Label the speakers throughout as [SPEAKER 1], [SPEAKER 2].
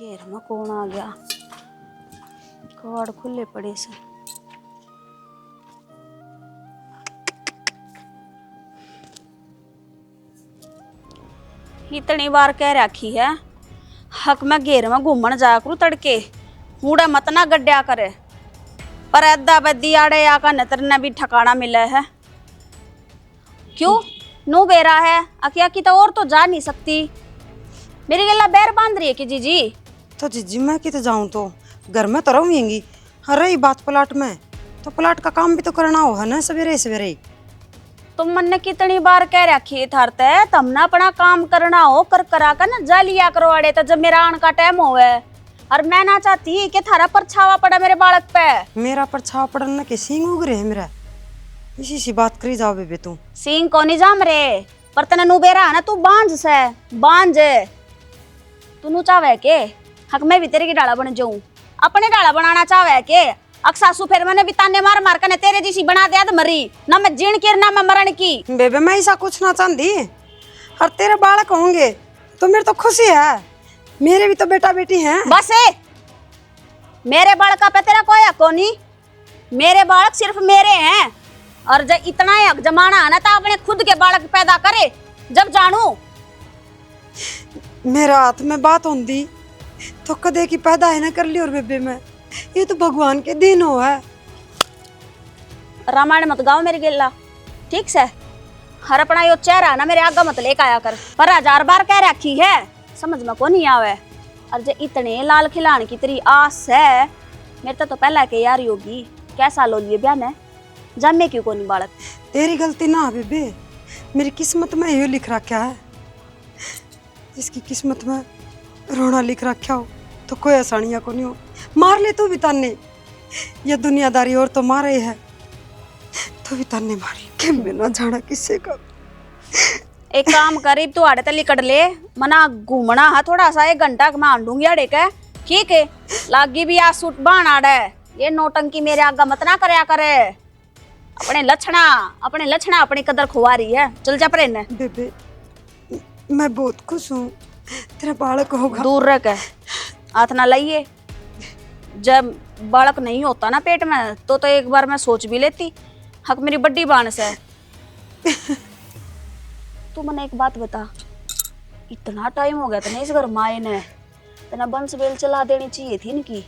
[SPEAKER 1] घेर में कौन आ गया? कवाड़ खुले पड़े से। इतनी बार कह रखी है हक में घेर में घूमन जाया करू तड़के, कूड़ा मत ना गड्ढा करे। पर अद्दा बद्दी आड़े आका नतर ने भी ठिकाना मिला है। क्यों नू बेरा है अकिया की तो और तो जा नहीं सकती। मेरी गला बैर बांध रही है कि जीजी?
[SPEAKER 2] तो जीजी मैं किते जाऊं तो घर में तो रहूंगी। अरे ये बात प्लाट में तो प्लाट का काम भी तो करना हो है ना सवेरे सवेरे।
[SPEAKER 1] तुम मन ने कितनी बार कह रखी थारते तम ना अपना काम करना हो कर करा कर ना जा लिया करो अड़े तो जब मेरा आने का टाइम होवे। और मैं ना चाहती कि थारा परछावा पड़ा मेरे बालक पे।
[SPEAKER 2] मेरा परछावा पड़न के सींग उग रहे हैं मेरा। इसी सी बात करी जाओ बेबे तू।
[SPEAKER 1] सींग को नहीं जाम रे पर तने नु बेरा है ना तू बांझ से बांझ। तू नु चावे के हक मैं भी तेरे की डाला बन जाऊं, अपने डाला बनाना चावे के अक्सासू फिर मैंने भी ताने मार मार कर तेरे जैसी बना दिया तो मरी ना मैं जीण की ना मैं मरण की।
[SPEAKER 2] बेबे मैं ऐसा कुछ ना चाहती और तेरे बालक होंगे तो मेरे तो खुशी है। मेरे भी तो बेटा बेटी हैं।
[SPEAKER 1] बस मेरे बालक पे तेरा कोई हक नहीं। मेरे बालक सिर्फ मेरे हैं और जब इतना हक जमाना है ना तो अपने खुद के बालक पैदा करे जब जानू।
[SPEAKER 2] मेरा हाथ में बात होंगी तो कदे की पैदा है ना कर ली। और बेबे मैं ये तो भगवान के दिन हो है।
[SPEAKER 1] रामायण मत गाओ मेरी गिल्ला ठीक से। हर अपना यो चेहरा ना मेरे आगे मत लेकर आया कर। पर 1000 बार कह रखी है समझ में को नहीं आवे। और जो इतने लाल खिलाने की तेरी आस है मेरे तो पहला के यार योगी कैसा लो लिए बयान है जमे क्यों को नहीं बालक।
[SPEAKER 2] तेरी गलती ना बेबे, मेरी किस्मत में ये लिख रखा है। जिसकी किस्मत में रोना लिख रखा हो तो कोई आसानियां को नहीं हो। मार ले तू भी ताने, ये दुनियादारी और तो मारे है तो भी ताने मार ले कि मैं ना जाना किससे का।
[SPEAKER 1] एक काम करीब तू आड़े तली कट ले मना घूमना है थोड़ा सा 1 घंटा मान दूंगी आड़े के ठीक है। लागी भी आ सूट बाण आड़े ये नोटंकी मेरे आगा मत ना करया करे। अपने लक्षणा अपनी कदर खुआ रही है। चल जा परे ने।
[SPEAKER 2] बेबे मैं बहुत खुश हूँ तेरा बालक होगा।
[SPEAKER 1] दूर रह के हाथ ना लाइए। जब बालक नहीं होता ना पेट में तो एक बार मैं सोच भी लेती। हक मेरी बड्डी बानस है। तू मने एक बात बता, इतना टाइम हो गया था इस घर माए ने तना बंस बेल चला देनी चाहिए थी इनकी।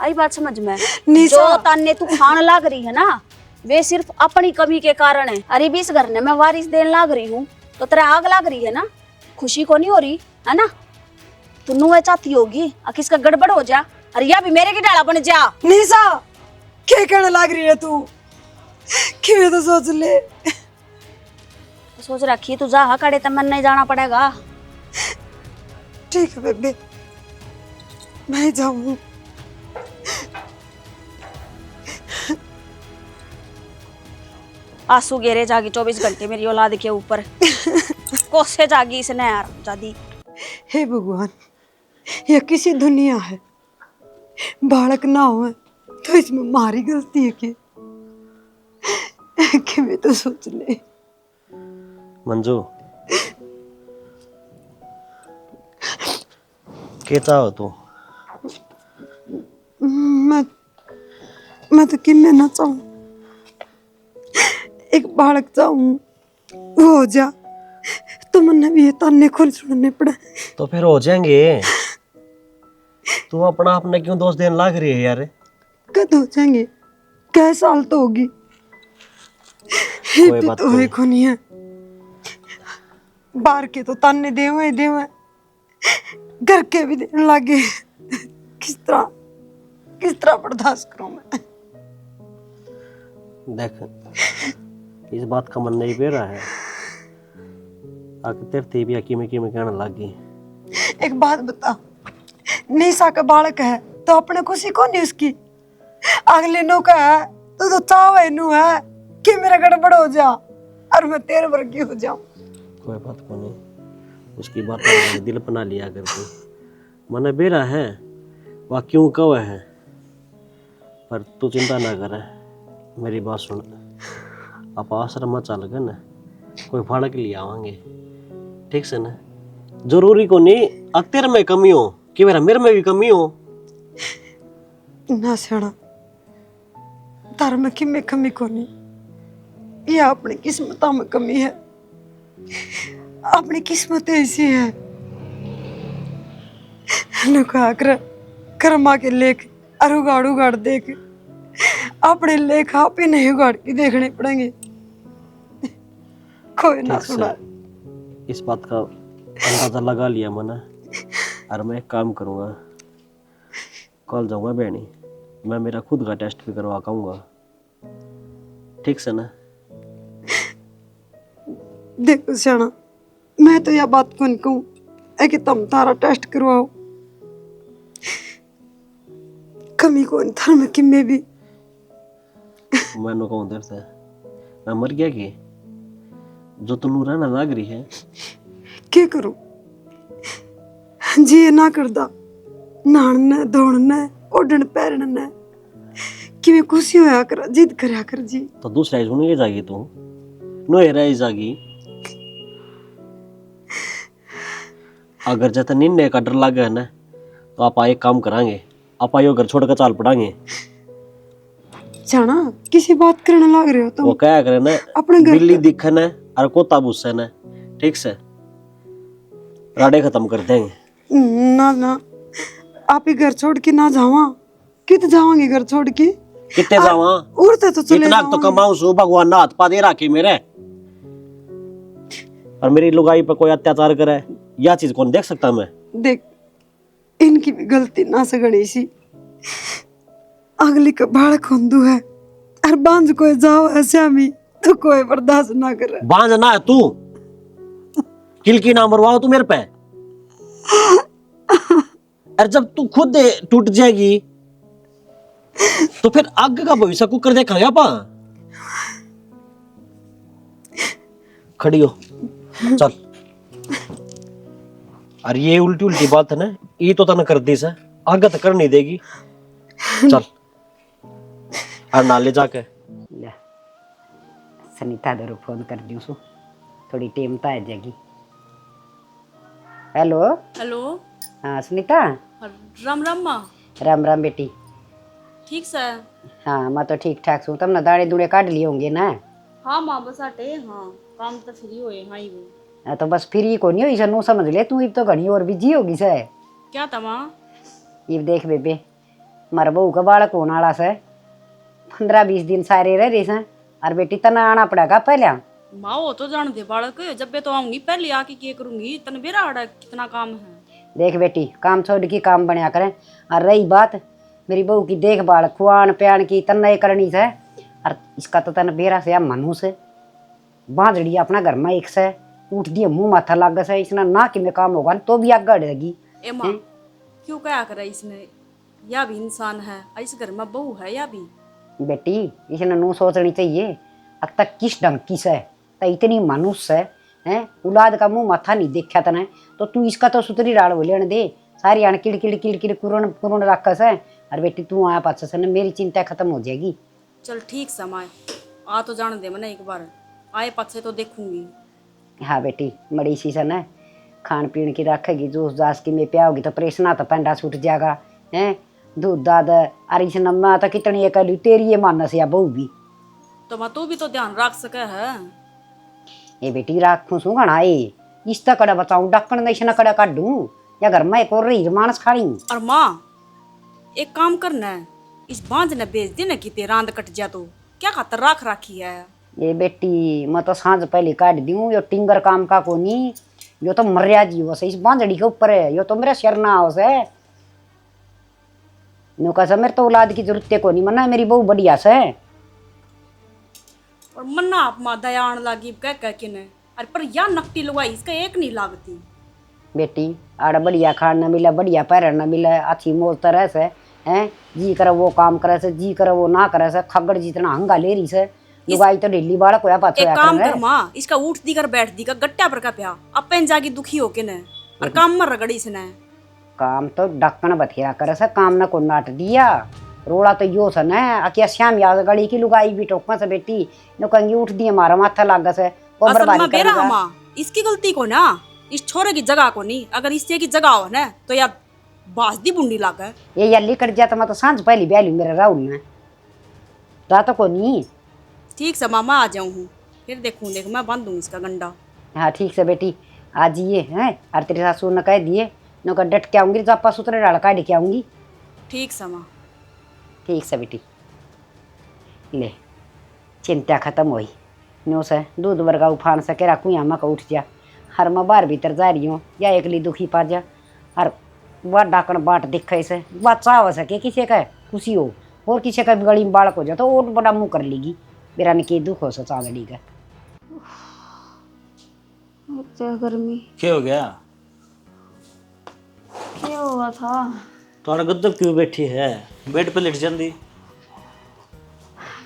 [SPEAKER 1] आई बात समझ में? जो ताने तू खान लाग रही है ना वे सिर्फ अपनी कमी के कारण है। अरे भी इस घर ने मैं वारिस देने लाग रही हूँ तो तेरा आग लाग रही है ना, खुशी को नहीं हो रही है ना। तू नुए चाहती होगी किसका गड़बड़ हो जा। अरे या भी मेरे की डाला बन जा।
[SPEAKER 2] निशा क्या कहने लग रही है तू? कि तो सोच ले।
[SPEAKER 1] सोच रखी तू जा कड़े तो मन नहीं जाना पड़ेगा।
[SPEAKER 2] ठीक है बेबे मैं जाऊं।
[SPEAKER 1] आंसू गेरे जागी 24 घंटे मेरी औलाद के ऊपर। कोसे जागी इसने यार जादी।
[SPEAKER 2] हे भगवान ये किसी दुनिया है बालक ना हो तो इसमें हमारी गलती है कि मैं तो सोच ले।
[SPEAKER 3] मंजू कहता हो तू?
[SPEAKER 2] मैं तो किन्ने ना चाहूं एक बालक चाहूं वो हो जा तो मन भी ये ताने खुल सुनने पड़े।
[SPEAKER 3] तो फिर हो जाएंगे। तू अपना आपने क्यों दोष देने लग रही है यार?
[SPEAKER 2] कद हो जाएंगे कै साल तो होगी।
[SPEAKER 3] कोई बात
[SPEAKER 2] तो है नहीं है बाहर के तो ताने देवे घर के भी देने लगे। किस तरह बर्दाश्त करूं मैं?
[SPEAKER 3] देख इस बात का मन नहीं पे रहा है आखिर तेरी भी हकीमी कहने लग गई।
[SPEAKER 2] एक बात बता, निशा का बालक है तो अपने खुशी को नहीं उसकी। अगले नो का है तो चाव नू है कि मेरा गड़बड़ हो जा और मैं तेरे वर्गी हो जाऊं।
[SPEAKER 3] कोई बात को नहीं, उसकी बात दिल बना लिया करके मन बेरा है वह क्यों कव है। पर तू चिंता ना कर, मेरी बात सुन। आप आश्रम में चल गए ना कोई फाड़ के लिए आवांगे ठीक से ना। जरूरी को नहीं अक्तेर में कमी हो कि मेरे में भी कमी हो।
[SPEAKER 2] ना सियाणा, तार में कि में कमी कोनी, ये अपनी किस्मत में कमी है। अपनी किस्मत ऐसी है नुका कर कर्मा के लेख और उगाड़ उगाड़ देख अपने लेख आप ही नहीं उगाड़ के देखने पड़ेंगे। कोई ना
[SPEAKER 3] ठीक से
[SPEAKER 2] सुना।
[SPEAKER 3] इस बात का अंदाजा लगा लिया मैंने, और मैं एक काम करूँगा, कल जाऊँगा बहनी, मैं मेरा खुद का टेस्ट भी करवा के आऊँगा, ठीक से ना?
[SPEAKER 2] देखो सियाणा, मैं तो यह बात कौन कहूँ है कि तुम तारा टेस्ट करवाओ, कमी कौन थार में कि मैं भी
[SPEAKER 3] मैंने कहूँ देर से मैं मर गया कि जो तू रहना लाग रही है।
[SPEAKER 2] क्या करूं, जी ना करदा, नहाना धोना ओढ़न पैरना कि मैं खुशी होया कर, जिद करया कर जी।
[SPEAKER 3] तो दूसरा सुन के जागी तू, नो रह जागी। अगर जैसे निर्णय का डर लगे है ना, तो आप एक काम करांगे, आप आयो घर छोड़ कर चाल पड़ांगे।
[SPEAKER 2] जाना किसी बात करने लग रहे हो तुम।
[SPEAKER 3] वो क्या करे ना,
[SPEAKER 2] अपने घर
[SPEAKER 3] बिल्ली दिखे ना और कोता बुस्से ना, ठीक से राडे खत्म कर देंगे।
[SPEAKER 2] ना ना, आप ही घर छोड़ के ना जावा, कित जावांगे घर छोड़ के,
[SPEAKER 3] कितने जावा,
[SPEAKER 2] उड़ते तो चले
[SPEAKER 3] इतना तो कमाऊं सो भगवान ना हाथ पा दे राखी मेरे, और मेरी लुगाई पर कोई अत्याचार करे, यह चीज कौन देख सकता मैं?
[SPEAKER 2] देख, इनकी भी गलती ना सगड़ी सी, अगली का बालक होंदू है और बांझ कोई जाओ ऐसे में तो कोई बर्दाश्त ना करे।
[SPEAKER 3] बांझ ना है तू, किलकी ना मरवाओ तू मेरे पे। और जब तू खुद टूट जाएगी तो फिर आगे का भविष्य को कर देखेंगे आपा। खड़ी हो, चल। और ये उल्टी उल्टी बात है ना, ये तो तने कर दी से, आगे तो कर नहीं देगी। चल और नाले जाके
[SPEAKER 4] ले सनीता दरो फोन कर दूं सु, थोड़ी टेम तो आ जाएगी। हेलो
[SPEAKER 1] हेलो,
[SPEAKER 4] हाँ सुनीता,
[SPEAKER 1] राम राम माँ।
[SPEAKER 4] राम राम बेटी।
[SPEAKER 1] ठीक से?
[SPEAKER 4] हाँ मैं तो ठीक ठाक हूँ, तुमने दाने दूने काट लिए होंगे ना?
[SPEAKER 1] हाँ माँ, बस आटे, हाँ काम तो फ्री होए, हाँ ही वो।
[SPEAKER 4] हाँ, तो बस फ्री को नहीं हो इसे नो समझ ले तू, इब तो घनी और बिजी होगी से।
[SPEAKER 1] क्या था माँ?
[SPEAKER 4] इब देख बेबे, मारा बहू का बालक होने वाला से, 15-20 दिन सारे रह रही से, और बेटी तना आना पड़ेगा पहले।
[SPEAKER 1] माँ वो तो जान दे बालक, जब मैं तो आऊंगी पहले आके क्या करूंगी, तन बेरा आड़ा कितना काम है।
[SPEAKER 4] देख बेटी, काम छोड़ के काम बनया करें, और रही बात मेरी बहू की देखभाल खुआन प्यान की तन्ना करनी से, और इसका तो तन बेरा से या मनु से बांधड़ी अपना घर में एक से उठ दिए मुंह माथा लग से, इसने ना कि में काम होगा तो भी आगे बढ़ेगी।
[SPEAKER 1] ए माँ, क्यों क्या करे इसने, या भी इंसान है, इस घर में बहू है या भी।
[SPEAKER 4] बेटी इसने नो सोचनी चाहिए, अब तक किस ढंग की से तो इतनी मनुष्य है, औलाद का मुंह माथा नहीं देखा तने, तो तू इसका तो सुतरी राड़ हो लेने दे, सारी आने किड़ कुरण कुरण रखा से। और बेटी तू आया पास से मेरी चिंता खत्म हो जाएगी।
[SPEAKER 1] चल ठीक समय आ तो जान दे मैंने, एक बार आए पाछे तो देखूंगी।
[SPEAKER 4] हाँ बेटी, मड़ी सी से न खान पीन की रखेगी, जूस जास की में पियाओगी तो प्रेसना तो पेंडा छूट जाएगा है, दूध दाद अरे इस नम्मा तो कितनी एक तेरी ये मानस या बहू भी
[SPEAKER 1] तो माँ तू भी तो ध्यान रख सके है।
[SPEAKER 4] ये बेटी राखू सू घना ये इस कड़ा बचाऊं डक्कन नहीं न कड़ा काटूं, या घर में एक और रही मानस खाड़ी।
[SPEAKER 1] और माँ एक काम करना है, इस बांझ ने बेच दे ना कि ते रांद कट जा, तो क्या खातर राख राखी है।
[SPEAKER 4] ये बेटी मैं तो सांझ पहले काट दूं, यो टिंगर काम का कोनी, यो तो मर्या जी हो से इस बांझड़ी के ऊपर है, यो तो मेरा शरना हो से नो का मेरे तो औलाद की जरूरत को नहीं, मना मेरी बहू बढ़िया से।
[SPEAKER 1] और मन्ना आप माँ दया आने लगी कह के ने, अरे पर या नकटी लगवाई इसका एक नहीं लागती।
[SPEAKER 4] बेटी आड़ा बढ़िया खान न मिले, बढ़िया पैर न मिले, अच्छी मौज तरह से हैं, जी करे वो काम करे से, जी करे वो ना करे से, खगड़ जितना हंगा ले रही से, लुगाई तो ढीली बालक होया पाछो
[SPEAKER 1] एक
[SPEAKER 4] या
[SPEAKER 1] काम
[SPEAKER 4] कर
[SPEAKER 1] कर माँ, इसका उठ दी कर बैठ दी का गट्टा पर का प्या अपन जागी दुखी होके ने, और काम मर रगड़ी से ने।
[SPEAKER 4] काम तो डक्कन बथेरा करे से, काम न को नाट दिया रोड़ा तो यो से न अकिया श्याम याद गड़ी की लुगाई भी टोकमा से बेटी नो कंगी उठ दिए मारा माथा लाग से वो
[SPEAKER 1] असल
[SPEAKER 4] बर्बादी
[SPEAKER 1] में बेरा
[SPEAKER 4] करेगा।
[SPEAKER 1] माँ इसकी गलती को ना, इस छोरे की जगह को नहीं, अगर इससे की जगह हो ना तो यार
[SPEAKER 5] बास दी बुंडी लागे।
[SPEAKER 4] ये यार लिकट जा तो मैं तो सांझ पहली ब्याली मेरा राहुल ने रात को नहीं।
[SPEAKER 5] ठीक से मामा आ जाऊं हूँ, फिर देखूं देख मैं बांध दूँ इसका गंडा।
[SPEAKER 4] हाँ ठीक से बेटी आ जाइए हैं। और तेरे सासू ने कह दिए न कर डट के आऊंगी, जापा सुतरे डाल काट के आऊंगी।
[SPEAKER 5] ठीक से माँ।
[SPEAKER 4] ठीक से बेटी ले चिंता खत्म हुई। न्यू से दूध वर्गा उफान सके राखू यहाँ मैं उठ जा। हर मैं बाहर भीतर जा रही हूँ या एकली दुखी पा जा। और बात डाकन बाट दिखे से बात चाह सके किसी का खुशी हो और किसी का गली में बालक हो जाए तो और बड़ा मुँह कर लेगी। मेरा ने के दुख हो सो चांदड़ी का।
[SPEAKER 1] इतना गर्मी
[SPEAKER 6] क्या हो गया?
[SPEAKER 1] क्या हुआ था?
[SPEAKER 3] तुम्हारा गद्दब क्यों बैठी है? बेड पे लेट जल्दी।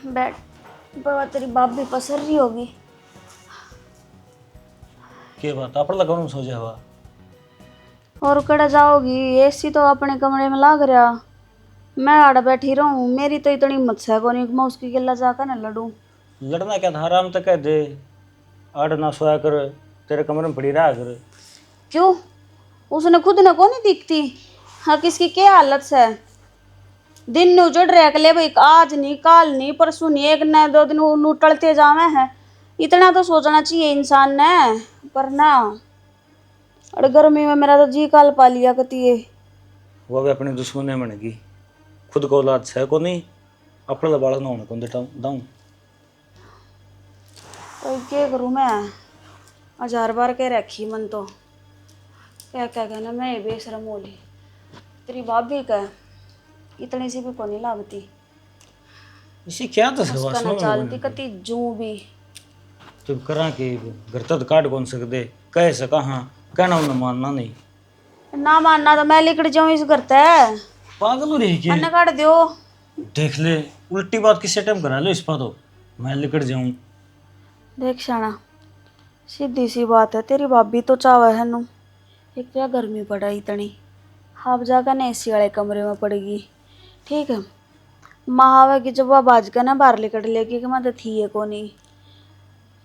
[SPEAKER 1] बैठ बाबा, तेरी बाप भी पसर रही होगी।
[SPEAKER 6] क्या बात आप लगाओ सो जा हुआ?
[SPEAKER 1] और कड़ा जाओगी? एसी तो अपने कमरे में लाग रहा, मैं आड़ बैठी रहूं। मेरी तो इतनी हिम्मत है को नहीं मैं उसकी गिल्ला जाकर न लड़ूं।
[SPEAKER 6] लड़ना क्या था, आराम तक कह दे। आड़ ना सोया कर, तेरे कमरे में पड़ी रहा कर।
[SPEAKER 1] क्यों? उसने खुद न को नहीं दिखती? हाँ, किसकी क्या हालत है? दिन नु उजड़ रहा ले भाई, आज नहीं काल नहीं परसों नहीं, एक न दो दिन नु टलते जावे हैं। इतना तो सोचना चाहिए इंसान ने, पर ना। और गर्मी में मेरा तो जी काल पा लिया कती है।
[SPEAKER 6] वो भी अपनी दुश्मन बन गई। खुद को औलाद है को नहीं, अपना बालक ना होने को दाऊं।
[SPEAKER 1] तो क्या करूँ मैं? 1000 बार कह रखी मन तो क्या क्या कहना मैं बेशरम होली। तेरी भाभी का इतनी सी भी को नहीं लागती,
[SPEAKER 6] इसी क्या तो
[SPEAKER 1] उसका न चलती कती जू भी।
[SPEAKER 6] चुप करा कि घर तक काट कौन सकते, कह सका हाँ कहना उन्हें मानना नहीं।
[SPEAKER 1] ना मानना तो मैं लिकड़ जाऊं इस घर ते।
[SPEAKER 6] पागल हो रही है
[SPEAKER 1] मन काट दियो।
[SPEAKER 6] देख ले उल्टी बात किसी टाइम करा लो इस पर तो मैं लिकड़ जाऊं।
[SPEAKER 1] देख शाना, सीधी सी बात है, तेरी भाभी तो चावे है नू। एक तो गर्मी पड़ा इतनी, आप जाकर न एसी वाले कमरे में पड़ेगी। ठीक है, महावे की जब वह बाज कर ना बाहर लिकड़ लेगी कि मैं तो थी है को नहीं।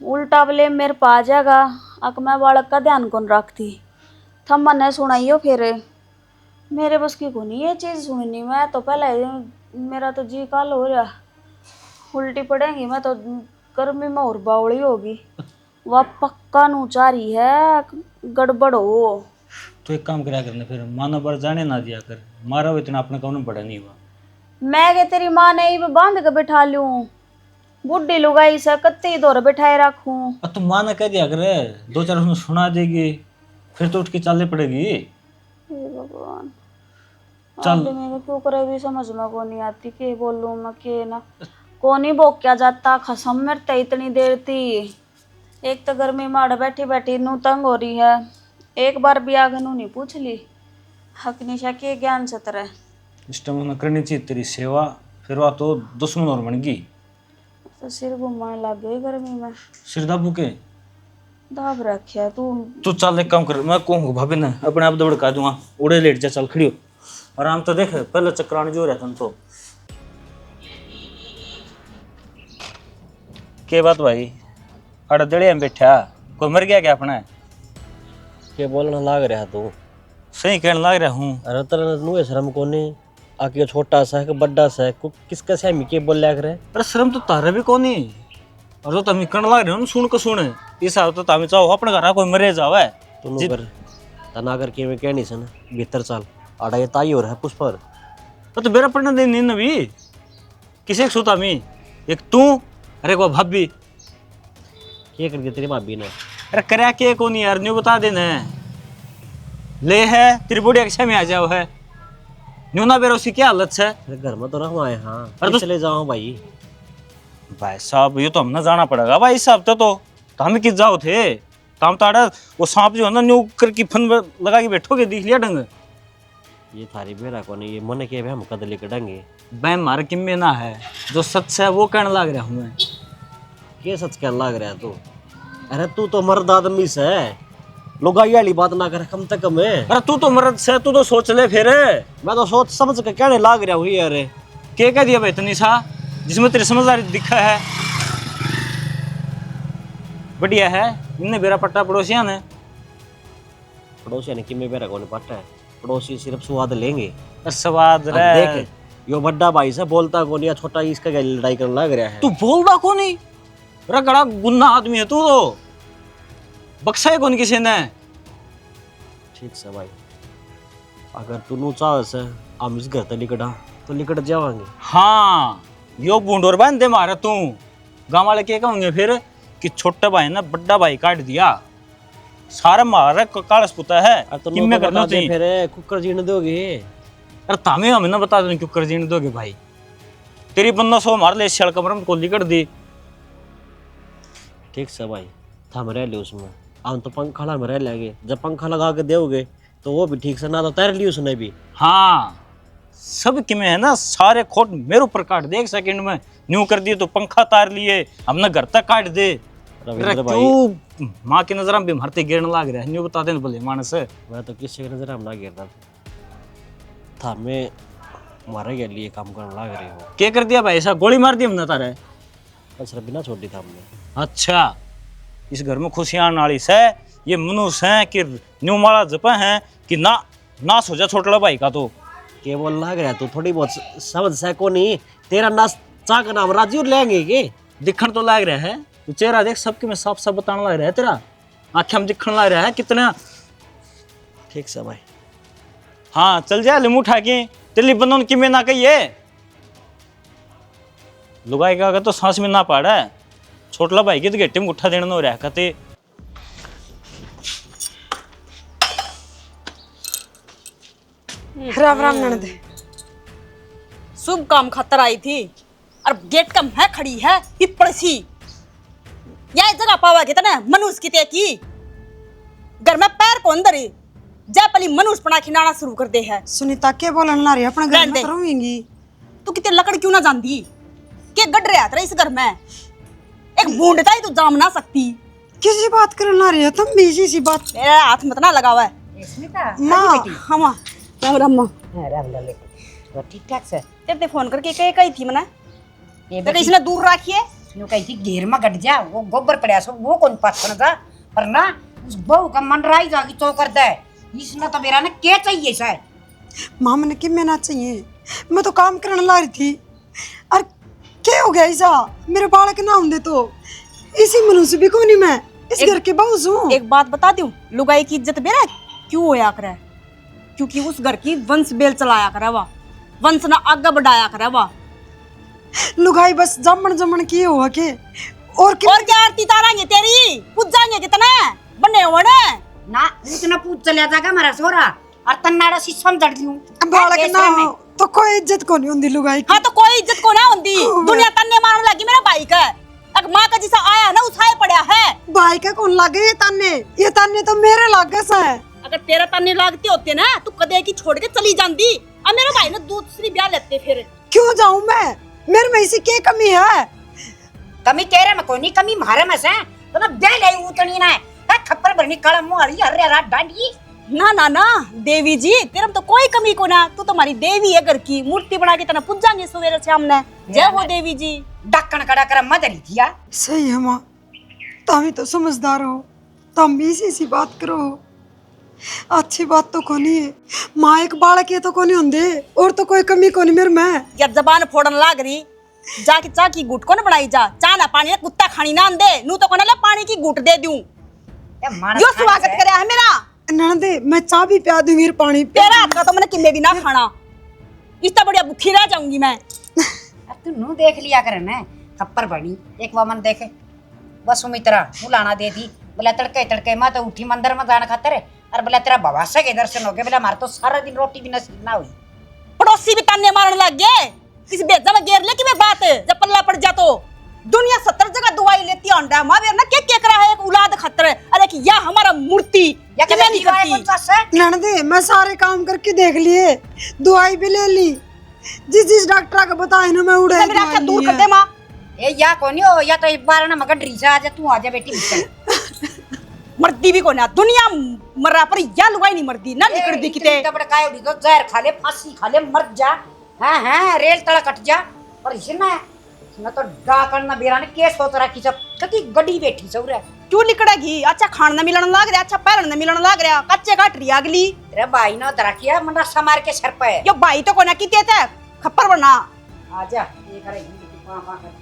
[SPEAKER 1] उल्टा बोले मेरे पा जाएगा, अक मैं बालक का ध्यान कौन रखती। थम मन सुनाइयो फिर, मेरे बस की को नहीं ये चीज़ सुननी। मैं तो पहले मेरा तो जी काल हो रहा, उल्टी पड़ेगी मैं तो गर्मी में और बावड़ी होगी। वह पक्का नूचारी है, गड़बड़ हो।
[SPEAKER 6] तो एक काम करा करने फिर मानो पर जाने ना दिया कर, मारा हो इतना अपने कौन पड़ा नहीं हुआ।
[SPEAKER 1] मैं के तेरी माँ ने ही बांध के बैठा लूं, बुढ़ी लुगाई से कत्ते दौर बैठाए रखूं।
[SPEAKER 6] अब तुम माँ ने कह दिया करे, 2-4 उसमें सुना देगी, फिर तो उठ के चलने पड़ेगी।
[SPEAKER 1] हे भगवान,
[SPEAKER 6] चल।
[SPEAKER 1] आदमी को क्यों करे भी समझ में को नहीं आती, के बोलूं मैं के ना। को नहीं बोक क्या जाता, खसम मरते इतनी देर थी। एक तो गर्मी माड़ बैठी बैठी नू तंग हो रही है, एक बार भी आगे नू नहीं पूछ ली। हक निशा के ज्ञान से तरह
[SPEAKER 6] इस टाइम उन्हें करनी चाहिए तेरी सेवा, फिर वह तो दुश्मन और बन गई।
[SPEAKER 1] तो सिर घुमाने लग गई गर्मी में,
[SPEAKER 6] सिर दाबू के
[SPEAKER 1] दाब रखे तू।
[SPEAKER 6] तू चल एक काम कर, मैं कहूँगा भाभी ने अपने आप दौड़का दूंगा, उड़े लेट जा, चल खड़ी हो आराम तो देख, पहले चक्राने जो रहता तो। के बात भाई अड़दड़े में बैठा, कोई मर गया क्या अपना?
[SPEAKER 3] क्या बोलना लाग रहा तू?
[SPEAKER 6] सही कहने लग रहा हूँ।
[SPEAKER 3] अरे तरह नुए शर्म कोने, आके छोटा सा है कि बड्डा सा है, किसका से के बोल लिया करे।
[SPEAKER 6] अरे शर्म तो तारे भी कौन है, और तो तमी कण लग रहे हो सुन को सुन इस हाल तो तमी चाहो अपने घर कोई मरे जावे
[SPEAKER 3] तू कर तना कर के मैं कहनी सन भीतर चल आड़ा ये ताई हो रहा है पुष्पर।
[SPEAKER 6] तो मेरा पढ़ने दे नींद भी किसे सोता मी, एक तू अरे वो भाभी
[SPEAKER 3] क्या कर दिया तेरी भाभी ने?
[SPEAKER 6] अरे करया के को नहीं यार, न्यू बता देना ले है तेरी बॉडी अक्षा में आ जाओ है न्यू ना बेरो उसकी क्या हालत है।
[SPEAKER 3] अरे घर में तो रहूँ आए। हाँ
[SPEAKER 6] अरे तो
[SPEAKER 3] चले जाओ भाई।
[SPEAKER 6] भाई साहब ये तो हमने जाना पड़ेगा भाई साहब, तो हम किस जाओ थे तो हम ताड़ा वो सांप जो है ना न्यू करके फन लगा के बैठोगे, देख लिया ढंग।
[SPEAKER 3] ये थारी बेरा को नहीं, ये मन के हम कदम लेकर डंगे
[SPEAKER 6] भाई मार किम्मे ना है, जो सच है वो कहने लग रहा हूँ मैं।
[SPEAKER 3] के सच क्या लाग रहा तू? अरे तू तो मर्द आदमी से लुगाई वाली बात ना कर कम से कम।
[SPEAKER 6] अरे तू तो मर्द से, तू तो सोच ले फिर।
[SPEAKER 3] मैं तो सोच समझ के कहने लाग रहा हूँ यार।
[SPEAKER 6] क्या कह दिया भाई इतनी सा जिसमें तेरी समझदारी दिखा है, बढ़िया है। इनने बेरा पट्टा पड़ोसिया ने
[SPEAKER 3] पड़ोसिया ने कि मैं बेरा को नहीं पट्टा है। पड़ोसी सिर्फ स्वाद लेंगे।
[SPEAKER 6] स्वाद
[SPEAKER 3] अब
[SPEAKER 6] रे
[SPEAKER 3] देख यो बड़ा भाई से बोलता कौन या छोटा इसका क्या लड़ाई करने लग रहा है।
[SPEAKER 6] तू बोलदा को नहीं, रगड़ा गुन्ना आदमी है तू तो, बक्सा है कौन किसी ने।
[SPEAKER 3] ठीक से भाई, अगर तू चाह से हम इस घर से निकटा तो निकट जावांगे।
[SPEAKER 6] हाँ यो बूंडोर बांध दे मारा तू, गाँव वाले क्या कहोगे फिर कि छोटा भाई ने बड़ा भाई काट दिया, सारा मारा कालस पुता है।
[SPEAKER 3] तो
[SPEAKER 6] कि मैं करना
[SPEAKER 3] दे
[SPEAKER 6] चाहिए
[SPEAKER 3] फिर कुकर जीने दोगे।
[SPEAKER 6] अरे तामे हमें ना बता दो क्यों कर जीने दोगे भाई, तेरी बंदा सो मार ले शल कमर में कोली कर दी।
[SPEAKER 3] ठीक से भाई, थम रह ले उसमें, हम तो पंखा में रह लेंगे। जब पंखा लगा के दोगे तो वो भी ठीक से ना तो तैर ली उसने भी।
[SPEAKER 6] हाँ सब कि में है ना, सारे खोट मेरे ऊपर काट दे, एक सेकंड में न्यू कर दिए तो पंखा तार लिए, हमने घर तक काट दे।
[SPEAKER 3] रविंद्र भाई,
[SPEAKER 6] क्यों माँ की नजर में भी मरते गिरने लग रहा है, न्यू बता दें भले मानस।
[SPEAKER 3] मैं तो किसी की नजर हम ना गिर रहा था, मैं मारे के लिए काम करने लग रही हूँ।
[SPEAKER 6] क्या कर दिया भाई, ऐसा गोली मार दी हमने तारे।
[SPEAKER 3] बस बिना छोड़ी था हमने।
[SPEAKER 6] अच्छा इस घर में खुशियां नाली से ये मनुष्य हैं कि न्यू माला जपा हैं कि ना नाश हो जा छोटा भाई का। तो
[SPEAKER 3] केवल लग रहा है तो थोड़ी बहुत समझ सको नहीं, तेरा नाच चा का नाम राजू लेंगे के।
[SPEAKER 6] दिखण तो लग रहा है, तू चेहरा देख सबके में साफ साफ बताने लग रहा है, तेरा आंखें में दिखने लग रहा है कितना।
[SPEAKER 3] ठीक से भाई,
[SPEAKER 6] हाँ चल जा लिमू उठा के तेली बंदों की में ना कहिए, लुगाई का तो सांस में ना पाड़ा है। छोटला भाई की तो गेट्टी में उठा देना हो रहा कहते।
[SPEAKER 2] राम राम ननदे।
[SPEAKER 5] शुभ काम खातर आई थी और गेट का मैं खड़ी है पिपड़ सी, यह जगह पावा कितना मनुष्य की की घर में पैर को अंदर ही जा पली मनुष्य पना खिलाना शुरू कर दे है।
[SPEAKER 2] सुनीता के बोलन ला रही है अपने घर
[SPEAKER 5] रहने
[SPEAKER 2] में
[SPEAKER 5] दे।
[SPEAKER 2] रहूंगी।
[SPEAKER 5] तू कितने लकड़ क्यों ना जानती के गड रहा था इस घर में, एक बूंदता ही तू जाम ना सकती।
[SPEAKER 2] किसी बात करने ला रही है तुम भी इसी बात।
[SPEAKER 5] मेरा हाथ मत ना लगावा है
[SPEAKER 2] माँ
[SPEAKER 5] हाँ माँ राम राम माँ।
[SPEAKER 4] राम लाल तो ठीक ठाक से
[SPEAKER 5] तेरे फोन करके कही थी मना
[SPEAKER 4] ये
[SPEAKER 5] तेरे इसने दूर रखिए।
[SPEAKER 4] यूं कही थी घेर में गट जा, वो गोबर पड़ा सो वो कौन पाथन था, पर ना उस बहू का मन राई जागी तो कर दे। इसने तो मेरा ने क्या चाहिए शायद।
[SPEAKER 2] माँ मैंने कि ना चाहिए, मैं तो काम करने ला रही थी। और क्या हो गया ऐसा, मेरे बालक ना होंगे तो इसी मनुष्य भी कौन मैं इस घर के बहू हूँ।
[SPEAKER 5] एक बात बता दूं, लुगाई की इज्जत मेरा क्यों होया करे, क्योंकि उस घर की वंश बेल चलाया करे वा, वंश ना आगे बढ़ाया करे वा।
[SPEAKER 2] लुगाई बस जमन जमन किए हुआ के और
[SPEAKER 5] क्या आरती तारांगे तेरी पूज जाएंगे कितना बने हुए
[SPEAKER 4] ना इतना पूछ चलिया जाएगा हमारा सोरा और तन्नाड़ा सी समझ लियूं
[SPEAKER 2] बालक ना हो तो कोई इज्जत को नहीं होती लुगाई की।
[SPEAKER 5] हाँ तो कोई इज्जत को ना होती, दुनिया तन्ने मारने लगी मेरा भाई का। एक माँ का जैसा आया ना उठाए पड़ा है।
[SPEAKER 2] भाई का कौन लागे ये ताने तो मेरे लागे सा है।
[SPEAKER 5] अगर तेरा तन्ने लागते होते ना तू कदे की छोड़ के चली जाती। अब मेरा भाई ने दूसरी ब्याह लेते फिर।
[SPEAKER 2] क्यों जाऊं मैं, मेरे में ऐसी क्या कमी है।
[SPEAKER 4] कमी तेरे में कोई नहीं, कमी मारे में से तो ना दे ले उतनी ना है खप्पर भरनी काला मुंह वाली अरे रात डांडी।
[SPEAKER 5] ना ना ना देवी जी तेरे में तो कोई कमी को ना, तू तो हमारी देवी है घर की, मूर्ति बना के तना पूजांगे सवेरे शाम ने। जय हो देवी जी।
[SPEAKER 4] डक्कन कड़ा कर मदरी दिया।
[SPEAKER 2] सही है माँ, तुम तो समझदार हो, तुम भी इसी बात करो। अच्छी बात तो कोनी है माँ, एक बालक ये तो कोनी होंदे और तो कोई कमी कोनी मेरे में।
[SPEAKER 5] या जबान फोड़न लाग रही, जाके चा की गुट को न बनाई जा, चा ना पानी कुत्ता खानी ना दे, नू तो कोना ले पानी की गुट दे दूं। जो स्वागत करे है मेरा
[SPEAKER 2] ननदे, मैं चाय भी पिया दूंगी और पानी
[SPEAKER 5] तेरा हाथ का तो मैंने किम्मे भी ना खाना, इतना बढ़िया भूखी रह जाऊंगी मैं।
[SPEAKER 4] तू नू देख लिया करे ना खप्पर बनी एक वामन देखे बस उमित्रा बुलाना दे दी बोला तड़के तड़के मैं तो उठी मंदिर में जाना खातर और बोला तेरा भवासा के दर्शन हो गए, बोला मार तो सारा दिन रोटी भी नसीब ना हुई।
[SPEAKER 5] पड़ोसी भी ताने मारने लग गए, किसी बेजा में घेर ले कि मैं बात जब पल्ला पड़ जा तो दुनिया 70 जगह दवाई लेती अंडा मां ना क्या करा है एक औलाद खतर। अरे कि या हमारा मूर्ति
[SPEAKER 4] या
[SPEAKER 5] कि मैं नहीं करती।
[SPEAKER 2] ननदे मैं सारे काम करके देख लिए, दवाई भी ले ली, जिस डॉक्टर का बताए ना मैं उड़े
[SPEAKER 5] मेरा आंखें दूर कर दे मां।
[SPEAKER 4] ए या कोनी हो या तो एक बार ना मगर ड्रीसा आ जा, तू आ जा बेटी।
[SPEAKER 5] मर्दी भी को ना दुनिया मरा पर या लुगाई नहीं मरदी ना निकल दी किते
[SPEAKER 4] तब काय उड़ी तो जहर खा ले फांसी खा ले मर जा। हां हां रेल तला कट जा। और इसने तो डाकन ना बेरा ने के सोच रहा कि सब कति गड्डी बैठी सौरा
[SPEAKER 5] क्यों लिकड़ेगी? अच्छा खान न मिलन लाग रहा, अच्छा पहलन न मिलन लाग रहा, कच्चे काट रही अगली।
[SPEAKER 4] तेरे भाई ने दरखिया मन रस्सा मार के सर पे।
[SPEAKER 5] यो भाई तो कोना की थे खप्पर बना।
[SPEAKER 4] आजा ये करेगी पा पा कर।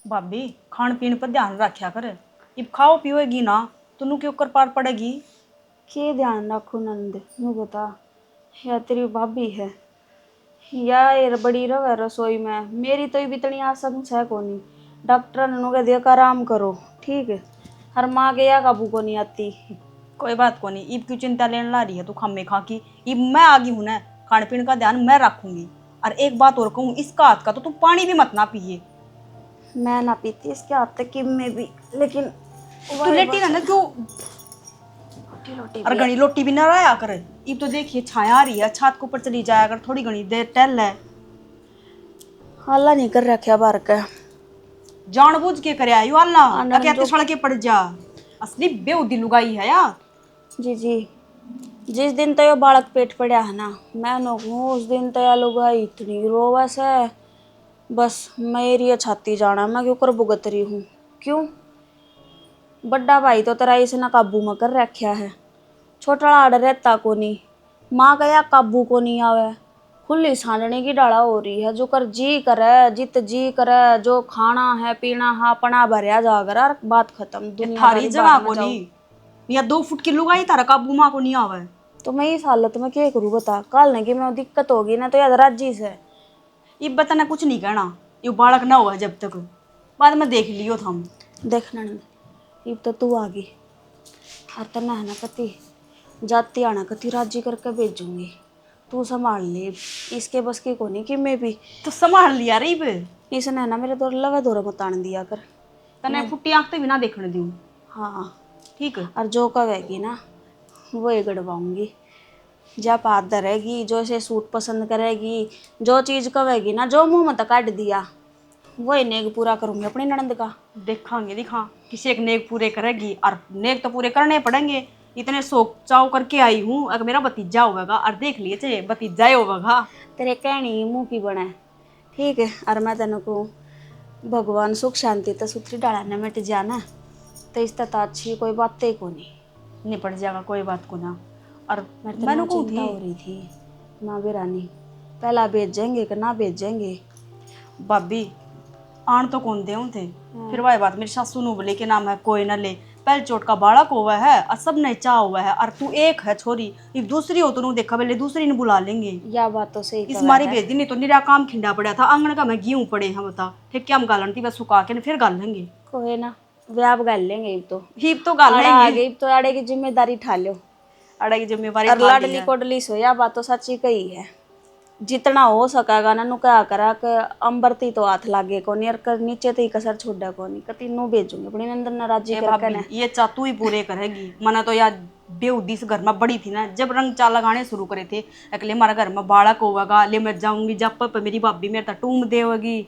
[SPEAKER 5] भाभी खान पीन पर ध्यान रखा कर, इब खाओ पियोगी ना तुनु के ऊपर पार पड़ेगी।
[SPEAKER 1] के ध्यान रखू नंद, नू बता। या तेरी भाभी है या ये बड़ी रवे रसोई में, मेरी तो इतनी आशंका है कोनी। डॉक्टर ने कह दिया आराम करो, ठीक है। हर माँ के या काबू को नहीं आती।
[SPEAKER 5] कोई बात को नहीं, इब क्यों चिंता लेने ला रही है तू खामे खा की। इब मैं आ गई हूं ना, खाने पीने का ध्यान मैं रखूंगी। और एक बात और कहूँ, इसका हाथ का तो तू पानी भी मत ना पिए।
[SPEAKER 1] मैं ना पीती इसके हाथ तक में भी, लेकिन
[SPEAKER 5] तू लेटी रहना क्यों? और घनी लोटी भी ना रहा कर। इब तो देखिए छाया आ रही है, छत के ऊपर चली जाया कर, थोड़ी घनी देर टहल है।
[SPEAKER 1] हल्ला नहीं कर रखा बार का,
[SPEAKER 5] जानबूझ के करे आयु अल्लाह
[SPEAKER 1] आनंद
[SPEAKER 5] कहते
[SPEAKER 1] जो-
[SPEAKER 5] सड़के पड़ जा। असली बेउदी लुगाई है यार।
[SPEAKER 1] जी जी। जिस दिन तो ये बालक पेट पड़ा है ना, मैं नो हूँ उस दिन तो ये लोग इतनी रोवस है, बस मेरी छाती जाना मैं क्यों कर भुगत रही हूँ। क्यों? बड़ा भाई तो तेरा इसे ना काबू में कर रखा है, छोटा लाड़ रहता को नहीं, माँ का या काबू को नहीं आवे। खुली सांडने की डाला हो रही है, जो कर जी करे जित जी करे, जो खाना है पीना है अपना भरिया जाकर, और बात खत्म। दुनिया
[SPEAKER 5] थारी जगह को नहीं या 2 फुट की लुगाई तारा काबू माँ को नहीं आवे।
[SPEAKER 1] तो मैं इस हालत में क्या करूँ बता। कल ने कि मैं दिक्कत होगी ना तो याद राजी से।
[SPEAKER 5] ये बताना कुछ नहीं कहना, ये बालक ना हुआ जब तक, बाद में देख लियो हम।
[SPEAKER 1] देखना नहीं, अब तो तू आ गई और तना है ना कति जाती आना कति राजी करके भेजूंगी, तू संभाल ले। इसके बस की को नहीं कि मैं भी
[SPEAKER 5] तो संभाल लिया रे बे।
[SPEAKER 1] इसने है ना मेरे दौर लगा दौरा मत आने दिया कर।
[SPEAKER 5] तने फुट्टी आंख तो भी ना देखने दूँ,
[SPEAKER 1] हाँ,
[SPEAKER 5] ठीक है?
[SPEAKER 1] और जो कहेगी ना वही गड़वाऊंगी। जब हाथ धरेगी, जो इसे सूट पसंद करेगी, जो चीज़ कहेगी ना, जो मुंह मत काट दिया, वही नेक पूरा करूंगी अपनी ननद का।
[SPEAKER 5] देखांगे दिखा किसी एक नेक पूरे करेगी, और नेक तो पूरे करने पड़ेंगे। इतने शौक चाव करके आई हूँ, अगर मेरा भतीजा होगा, और देख लिए चाहिए भतीजा ही होगा।
[SPEAKER 1] तेरे कहनी मुंह की बने, ठीक है। और मैं तेन को भगवान सुख शांति तो सुथरी डाला ने मिट जाना, तो इस तक अच्छी कोई बात ही को नहीं
[SPEAKER 5] निपट जाएगा, कोई बात को ना। और
[SPEAKER 1] मेरे तो
[SPEAKER 5] मैंने
[SPEAKER 1] ना
[SPEAKER 5] को
[SPEAKER 1] चिंता हो रही थी माँ बेरानी, पहला भेजेंगे कि ना भेजेंगे।
[SPEAKER 5] भाभी आन तो कौन दे थे, फिर वही बात मेरी सासू नु बोले के नाम है कोई ना ले, पहले चोट का बालक हुआ है और सब ने चाह हुआ है, और तू एक है छोरी, एक दूसरी हो तो नु देखा पहले दूसरी ने बुला लेंगे।
[SPEAKER 1] या बात तो सही
[SPEAKER 5] इस मारी भेज दी, नहीं तो निरा काम खिंडा पड़ा था आंगन का, मैं गेहूं पड़े हैं बता, फिर क्या हम गालन थी बस सुखा के फिर गाल लेंगे।
[SPEAKER 1] कोई ना व्याप गाल लेंगे। अब तो
[SPEAKER 5] हिप तो गाल
[SPEAKER 1] आड़ा आ
[SPEAKER 5] लेंगे,
[SPEAKER 1] गई, अब तो आड़े की जिम्मेदारी ठा लो।
[SPEAKER 5] अड़ा की जिम्मेवारी
[SPEAKER 1] और
[SPEAKER 5] उठा ली
[SPEAKER 1] लाडली
[SPEAKER 5] है।
[SPEAKER 1] कोडली सो या बात तो सच्ची कही है। जितना हो सकेगा ना नु क्या करा के अंबरती तो हाथ लागे को नहीं, और कर नीचे तो ही कसर छोड़ा को नहीं, कति नु भेजूंगी अपनी नंदन ने राजी
[SPEAKER 5] ए
[SPEAKER 1] करके
[SPEAKER 5] भाभी,
[SPEAKER 1] ना।
[SPEAKER 5] ये चातू ही पूरे करेगी। मना तो यार बेउदी से घर में बड़ी थी ना, जब रंग चाल लगाने शुरू करे थे, अगले हमारा घर में बालक होगा, ले मैं जाऊंगी जब पर मेरी भाभी मेरे तक टूम देगी।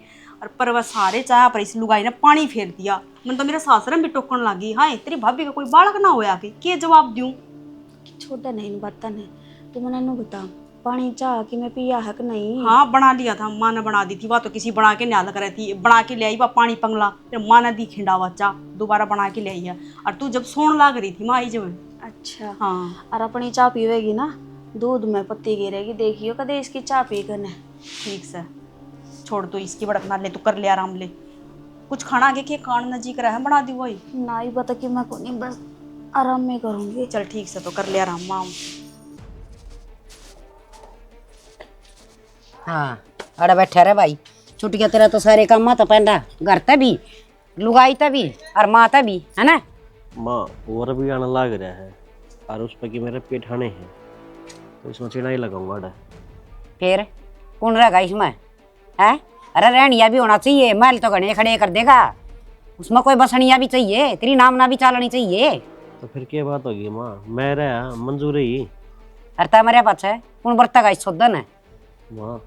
[SPEAKER 5] और पर वह सारे चाह पर इस लुगाई ने पानी फेर दिया। मन तो मेरे सासरम भी टोकन लगी, हाँ तेरी भाभी का कोई बालक ना होया के जवाब दूं।
[SPEAKER 1] छोटा नहीं बता नहीं, तो मैंने नु बता पानी चाह कि मैं पिया है कि नहीं।
[SPEAKER 5] हाँ बना लिया था, माँ ने बना दी थी, वह तो किसी बना के न्याल कर रही थी, बना के ले आई वह पानी पंगला, फिर माँ ने दी खिंडावा चाह दोबारा बना के ले आई है। और तू जब सोन लाग रही थी माँ आई जब।
[SPEAKER 1] अच्छा
[SPEAKER 5] हाँ
[SPEAKER 1] और अपनी चाय पीवेगी ना, दूध में पत्ती गिरेगी, देखियो कदे इसकी चाय पी करने।
[SPEAKER 5] ठीक से छोड़ तो इसकी भड़क ना ले, तू कर ले आराम ले। कुछ खाना आगे के कान नजीक रहा है बना दी वही।
[SPEAKER 1] ना ही पता कि मैं को नहीं, बस आराम में करूंगी।
[SPEAKER 5] चल ठीक से तो कर ले आराम माँ।
[SPEAKER 4] हाँ अरे बैठे रे भाई, छुट गया तेरा तो सारे काम तो पेंडा, घर ते भी लुगाई ते भी और माँ ते भी है ना।
[SPEAKER 3] माँ और भी आना लग रहा है, और उस पर कि मेरे पेट हने हैं, तो इसमें चिड़ा ही लगाऊंगा डा।
[SPEAKER 4] फिर कौन रहेगा इसमें है? अरे रहनिया भी होना चाहिए, महल तो घने खड़े कर देगा, उसमें कोई बसनिया भी चाहिए, तेरी नामना भी चालनी चाहिए।
[SPEAKER 3] तो फिर क्या बात होगी माँ, मैं रहा मंजूर ही।
[SPEAKER 4] अरे ता मेरे पास है कौन बरता का शोधन है।
[SPEAKER 3] माँ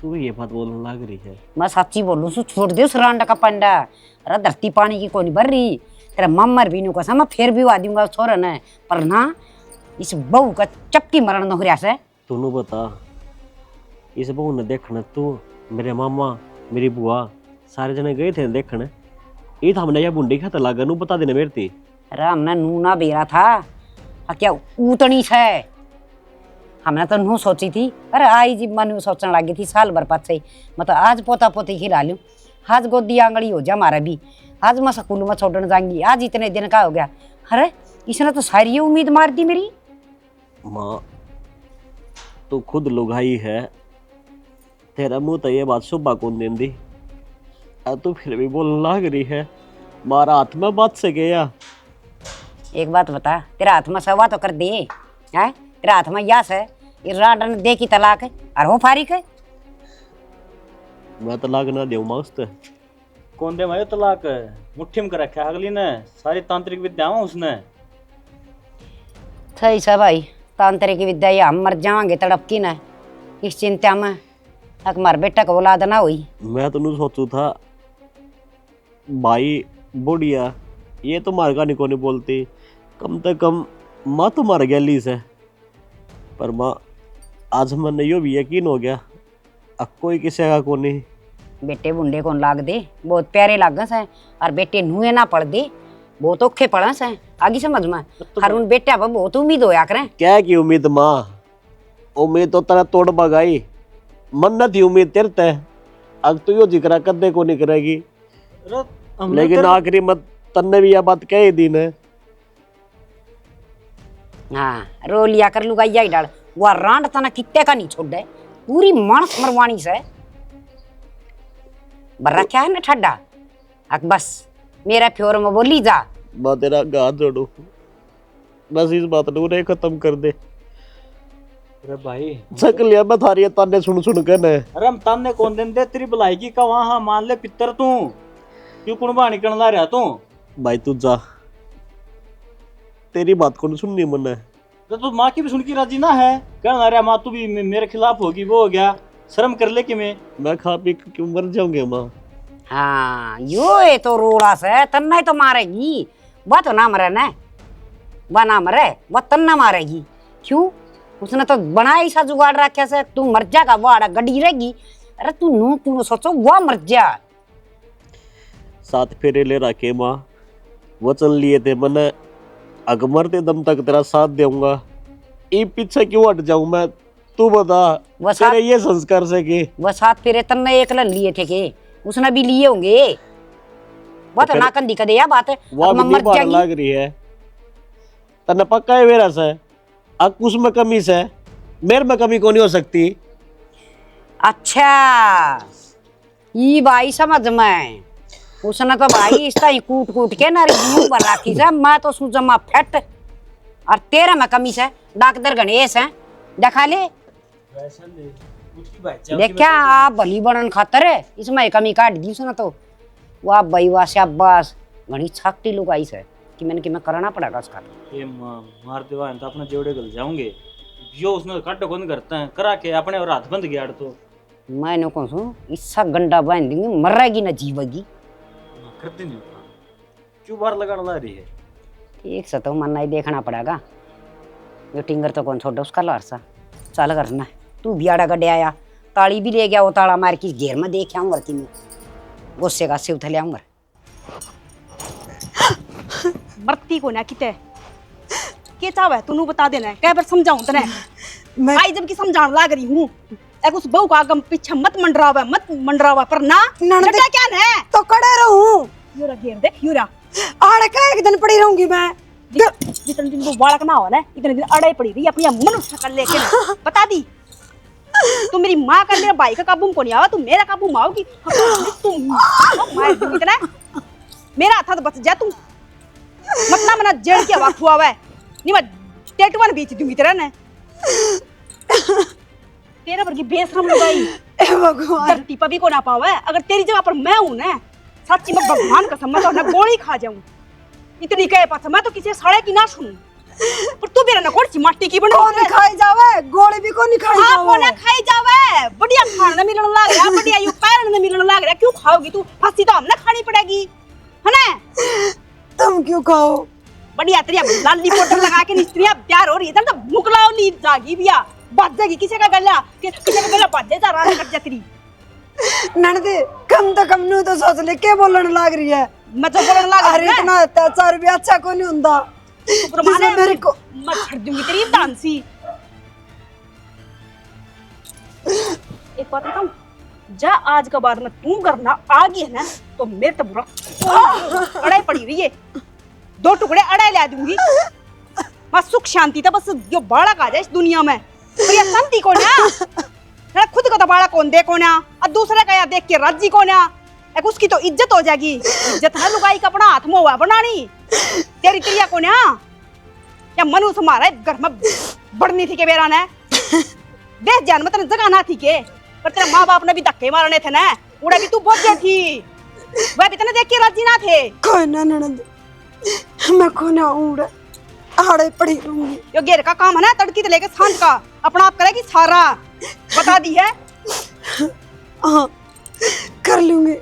[SPEAKER 3] तू भी ये बात बोलने लग रही है।
[SPEAKER 4] मैं सच्ची बोलूं सु छोड़ दे उस रांडा का पंडा। अरे धरती पानी की कोई नहीं भर रही, तेरा मम्मर भी नु कसम मैं फिर भी वा दूंगा छोरन है, पर ना इस बहू का चपकी मरण न हो रहा से।
[SPEAKER 3] तूने बता, इस बहू ने देखने तू, मेरे मामा, मेरी बुआ सारे जने गए थे देखने, ये तो हमने या बुंडी खाता लागा नू बता देने मेरे ती।
[SPEAKER 4] अरे हमने नू ना बेरा था क्या उतनी से हमने तो नू सोची थी। अरे आई जी मन सोचने लगी थी साल भर पाछे मतलब आज पोता पोती खिला लूं, आज गोदी आंगड़ी हो जा हमारा भी, आज मैं स्कूल में छोड़ने जाएंगी, आज इतने दिन का हो गया। अरे इसने तो सारी उम्मीद मार दी मेरी।
[SPEAKER 3] माँ तू खुद लुगाई है, तेरा मुंह तो ये बात सुबह कौन दें दी, तू फिर भी बोलने लग रही है मारा हाथ में बात से गया।
[SPEAKER 4] एक बात बता, तेरा हाथ में सवा तो कर दे है, तेरा हाथ में यस है, राडन दे की तलाक है और हो फारिक है।
[SPEAKER 3] मैं तलाक ना दूं मस्त।
[SPEAKER 6] कौन दे मैं तलाक मुट्ठी में कर रखा है अगली ने, सारी तांत्रिक विद्याओं उसने।
[SPEAKER 4] सही से भाई, तांत्रिक विद्या ये हम मर जाएंगे तड़प की न, इस चिंता में तक मार बेटा को औलाद ना हुई।
[SPEAKER 3] मैं तो नहीं सोचू था भाई बुढ़िया ये तो मार का नहीं को नहीं बोलती, कम से कम माँ तो मर गया ली से, पर माँ आज मैंने यो भी यकीन हो गया अब कोई किसी का को नहीं।
[SPEAKER 4] बेटे बुंडे को लाग दे बहुत प्यारे लागस हैं, और बेटे नुए ना पड़ दे बहुत औखे पड़स हैं, आगे समझ में। और उन बेटे पर बहुत उम्मीद होया करें।
[SPEAKER 3] क्या की उम्मीद माँ, उम्मीद तो तेरा तोड़ बगाई, मन न थी उम्मीद तेरे ते, अब तो यो जिक्र कदे को नहीं करेगी। लेकिन आखिरी मत तन्ने भी यह बात कह दी ने।
[SPEAKER 4] हाँ रो लिया कर लुगाइया ही डाल, वह रांड तना कित्ते का नहीं छोड़ दे, पूरी मानस मरवानी से बर्रा क्या है ना ठड्डा। अक बस मेरा फ्योर में बोली जा,
[SPEAKER 3] मैं तेरा गाथ जोड़ू, बस इस बात को रे खत्म कर दे।
[SPEAKER 6] अरे भाई
[SPEAKER 3] थक लिया मैं थारी ताने सुन सुन के ने।
[SPEAKER 6] अरे हम ताने कौन दिन दे, तेरी भलाई की का वहां मान ले पितर तू क्यों कुणबा निकलना ला रहा तू।
[SPEAKER 3] भाई तू जा, तेरी बात को नहीं सुननी मन है।
[SPEAKER 6] तो तू माँ की भी सुन की राजी ना है, कहना रहा माँ तू भी मेरे खिलाफ होगी, वो हो गया शर्म कर ले कि मैं
[SPEAKER 3] खा पी के क्यों मर जाऊंगे माँ।
[SPEAKER 4] हाँ यो ये तो रोड़ा से तन्ना ही तो मारेगी, वह तो ना मरे न, वह ना मरे वह तन्ना मारेगी। क्यों उसने तो बनाया ऐसा जुगाड़ रखा से तू मर जाएगा, वो आड़ा गड्डी रहेगी। अरे तू नू क्यों सोचो वह मर जा।
[SPEAKER 3] 7 फेरे ले रखे माँ, वचन लिए थे मैंने अग मरते दम तक तेरा साथ दूंगा, ये पीछे क्यों हट जाऊं मैं, तू बता।
[SPEAKER 4] वह
[SPEAKER 3] तेरे ये संस्कार से के
[SPEAKER 4] वह 7 फेरे तन्ने एक लन लिए थे के उसने भी लिए होंगे, वह तो ना कंदी कदे या बात है।
[SPEAKER 3] वह भी नहीं बात लग रही है तन्ने पक्का है मेरा से, अब उसमें कमी से मेरे में कमी को नहीं हो सकती।
[SPEAKER 4] अच्छा ये भाई समझ में, उसने तो भाई इस तरह कूट कूट के ना मुंह पर रखी से, मैं तो सुजमा फट और तेरा में कमी से डॉक्टर गणेश है देखा ले देखा आप भली बनन खातर है इसमें कमी काट दी उसने तो। वाह भाई वाह शाबाश, घनी छाकटी लोग आई से कि मैं करना पड़ेगा उसका।
[SPEAKER 6] ये मार देवा तो अपने जेवड़े गल जाऊंगे, जो उसने काट कौन करता है करा के अपने और हाथ बंद गया तो
[SPEAKER 4] मैं नो कौन सू इससा गंडा बांध देंगे, मरेगी ना जीवेगी।
[SPEAKER 6] करते नहीं क्यों बार लगाने ला रही है।
[SPEAKER 4] ठीक से तो मन ही देखना पड़ेगा, यो टिंगर तो कौन छोड़ उसका लारसा चल करना। तू भी आड़ा गड्ढे आया, ताली भी ले गया, वो ताला मार की घेर में देख आऊंगा कि मैं गुस्से का सिव थले आऊंगा।
[SPEAKER 5] मरती को ना किते के चावे तू बता देना, कई बार समझाऊं तने
[SPEAKER 2] मैं
[SPEAKER 5] आई जब की समझाने लाग रही हूं। एक उस बहू का आगम पीछे मत मंडरावा पर ना
[SPEAKER 2] ननद
[SPEAKER 5] लटा क्या ने
[SPEAKER 2] तो कड़े रहूं,
[SPEAKER 5] यूरा घेर देख यूरा
[SPEAKER 2] आड़ का एक दिन पड़ी रहूंगी मैं।
[SPEAKER 5] जितने दिन वो बालक ना हो ना इतने दिन अड़े पड़ी रही अपनी मनुष्य कर लेके ना। बता दी तू मेरी माँ का मेरे भाई का काबू को नहीं आवा, तू मेरा काबू में आओगी तुम मार दूंगी इतना मेरा हाथ बच जा तू मत ना मना जेड़ के वाक हुआ है नहीं मैं टेटवन बेच दूंगी तेरा ने तेरा पर की बेशरम लगाई
[SPEAKER 2] भगवान
[SPEAKER 5] धरती पर भी को ना पावे। अगर तेरी जगह पर मैं हूं ना सच्ची मैं भगवान कसम मैं तो ना गोली खा जाऊं इतनी कहे पास मैं तो किसी सड़े की ना सुनूं। पर तू मेरा ना कौन सी माटी की बनी
[SPEAKER 2] कौन खाई जावे, गोली भी कौन खाई
[SPEAKER 5] हां
[SPEAKER 2] जावे।
[SPEAKER 5] कोना खाई जावे, बढ़िया खाना मिलने लग रहा, बढ़िया यू पैरन मिलने लग रहा। क्यों खाओगी तू, फांसी तो हमने खानी पड़ेगी है ना।
[SPEAKER 2] तुम क्यों खाओ,
[SPEAKER 5] बढ़िया तेरी लाली पाउडर लगा के स्त्रियां प्यार हो रही है तो मुकलाओ ली जागी बिया बच जाएगी किसी का गला बच जाए तेरी
[SPEAKER 2] ननद कम तो कम नू तो सोच ले के बोलने लग रही है।
[SPEAKER 5] मैं तो बोलने लगा
[SPEAKER 2] अरे इतना अत्याचार भी अच्छा को नहीं होता
[SPEAKER 5] शुक्रमाने
[SPEAKER 2] मेरे को
[SPEAKER 5] मैं छड़ दूंगी तेरी डांसी। एक बात बताऊं, जा आज के बाद में तू करना आ गई है ना तो मेरे तो बुरा अड़ाई पड़ी रही है, 2 टुकड़े अड़ाई ला दूंगी। मैं सुख शांति था बस जो बालक आ जाए इस दुनिया में, पर ये शांति को ना खुद को तो बालक कौन दे को ना, और दूसरे का या देख के राजी को ना, एक उसकी तो इज्जत हो जाएगी। इज्जत है लुगाई का अपना हाथ में हुआ बनानी, तेरी त्रिया को ना या मनुष्य मारा घर में बढ़नी थी के बेरा ने देश जान में तेने जगह ना थी के, पर तेरे माँ बाप ने भी धक्के मारने थे ना, उड़ा भी तू बोझ थी, वह भी तेने देख के राजी ना थे।
[SPEAKER 2] कोई ना ननद, मैं को ना उड़ा आड़े पड़ी रहूंगी।
[SPEAKER 5] यो घेर का काम है ना तड़की से लेके सांझ का अपना आप करेगी सारा, बता दी है।
[SPEAKER 2] हाँ कर लूंगी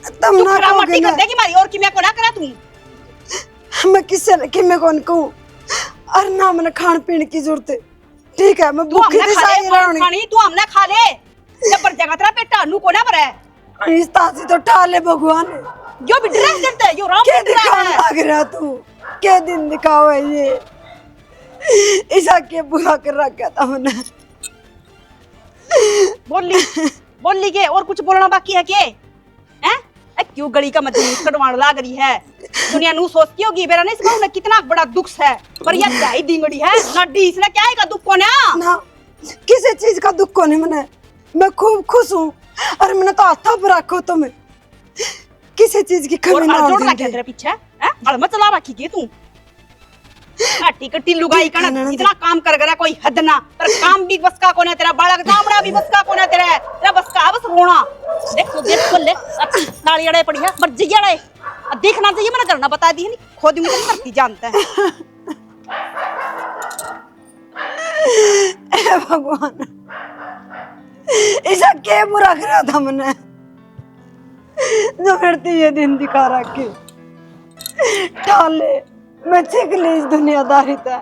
[SPEAKER 5] तू खरा मट्टी कर देगी मारी, और कि मैं को ना करा तू।
[SPEAKER 2] मैं किससे न कि मैं कौन कहूँ, और ना मैंने खान पीने की जरूरत है, ठीक है मैं भूखी थी सारी रहूंगी।
[SPEAKER 5] खानी तू हमने खा ले, जब जगह तेरा पेट टानू को ना भरे।
[SPEAKER 2] इस तासी तो ठाले भगवान
[SPEAKER 5] जो भी ड्रेस देते है यो राम
[SPEAKER 2] के दिखाने लग रहा तू, के दिन दिखाओ है ये, ऐसा के बुरा कर रखा था मैंने।
[SPEAKER 5] बोल ली के और कुछ बोलना बाकी है के हैं? क्यों गली का मजबूत कटवाण लाग रही है, दुनिया नू सोचती होगी बेरा नहीं इसका ना कितना बड़ा दुख है, पर यह ढाई दिंगड़ी है ना डी इसने क्या है का दुख को ना
[SPEAKER 2] किसी चीज का दुख को नहीं मैंने, मैं खूब खुश हूँ, और मैंने तो हाथा पर रखो तुम्हें, किसी चीज की कमी ना
[SPEAKER 5] जोड़ रखा तेरे पीछे हैं, अड़म चला रखी के तू काटी कटी लुगाई कना इतना काम कर गया कोई हद ना, पर काम भी बस का कोना तेरा, बालक दामड़ा भी बस का कोना तेरा बस का बस रोना। देख तो देख खोल ले नाली अड़े पड़ी है मर जइया अड़े, देखना चाहिए मैंने करना बता दी है नहीं खोद में तो करती जानता है।
[SPEAKER 2] ए भगवान ऐसा क्या बुरा करा था मैंने, जो फिरती ये दिन दिखा रखे टाले मैं सीख ली इस दुनियादारी था,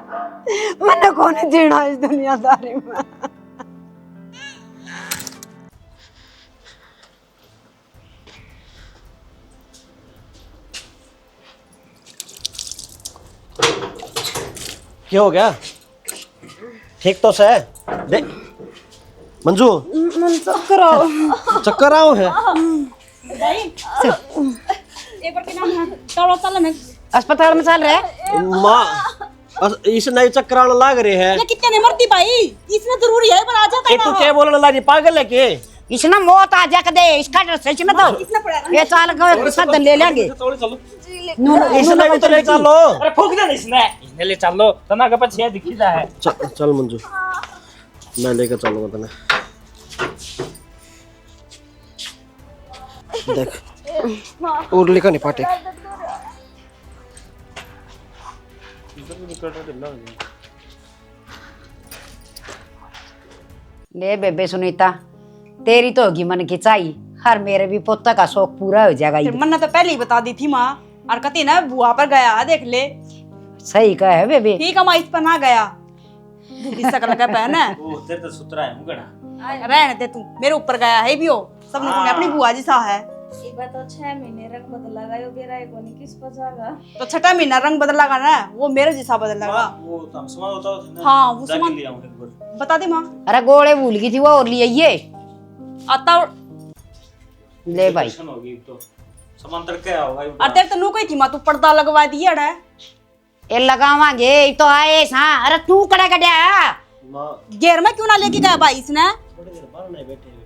[SPEAKER 2] मैंने कौन जीना इस दुनियादारी में।
[SPEAKER 3] क्या हो गया? ठीक तो से दे मंजू,
[SPEAKER 2] मन चक्कर आओ
[SPEAKER 3] चक्कर आओ है।
[SPEAKER 5] एक बार के नाम है चलो चल मैं
[SPEAKER 4] अस्पताल में चल रहा है
[SPEAKER 3] माँ इस नए चक्कर आने लाग रहे हैं।
[SPEAKER 5] ये कितने ने मरती भाई, इसमें जरूरी है पर आ जाता
[SPEAKER 3] ये तू क्या बोलने लगी, पागल है के?
[SPEAKER 4] इसने मौत आ जा दे इसका सच में तो
[SPEAKER 5] इसने पड़ा
[SPEAKER 4] ये चाल को सद ले लेंगे।
[SPEAKER 3] इसने भी तो ले चलो।
[SPEAKER 6] अरे फूक दे इसने ले चलो तना के पीछे दिखी जा है।
[SPEAKER 3] चल मंजू मैं लेकर चलूंगा तने। देख और लेकर नहीं पाटे।
[SPEAKER 4] ले बेबे सुनीता तेरी तो होगी मन की चाहिए, हर मेरे भी पोता का शौक पूरा हो जाएगा।
[SPEAKER 5] फिर मन्ना तो पहले ही बता दी थी माँ, और कहती ना बुआ पर गया देख ले।
[SPEAKER 4] सही कहा है बेबे,
[SPEAKER 5] ठीक है माँ इस पर ना गया शकल का पहन है
[SPEAKER 6] ओ तेरे तो सुतरा है मुगड़ा
[SPEAKER 5] रहने दे तू, मेरे ऊपर गया है भी हो सब लोगों ने अपनी बुआ जी सा है।
[SPEAKER 7] एक बार तो 6 महीने रंग बदल लगायो बेरा एक कोनी किस पर जागा
[SPEAKER 5] तो 6ठा महीना रंग बदल लगा ना, वो मेरे जैसा बदल लगा।
[SPEAKER 6] वो तो सामान होता है।
[SPEAKER 5] हाँ वो
[SPEAKER 6] जाके
[SPEAKER 5] सामान
[SPEAKER 6] ले आऊं एक बार।
[SPEAKER 5] बता दे माँ।
[SPEAKER 4] अरे गोले भूल गई थी वो और लिए ये
[SPEAKER 5] आता
[SPEAKER 4] ले भाई
[SPEAKER 6] टेंशन होगी तो सामान तड़के होगा।
[SPEAKER 5] और तेरे तो नू कोई थी माँ, तू पर्दा लगवा दिया है।
[SPEAKER 4] ये लगावांगे तो आए सा। अरे तू कड़ा कड़ा
[SPEAKER 3] माँ
[SPEAKER 5] घेर में क्यों ना लेके गया भाई इसने?
[SPEAKER 3] थोड़ी देर बाहर नहीं बैठे हुए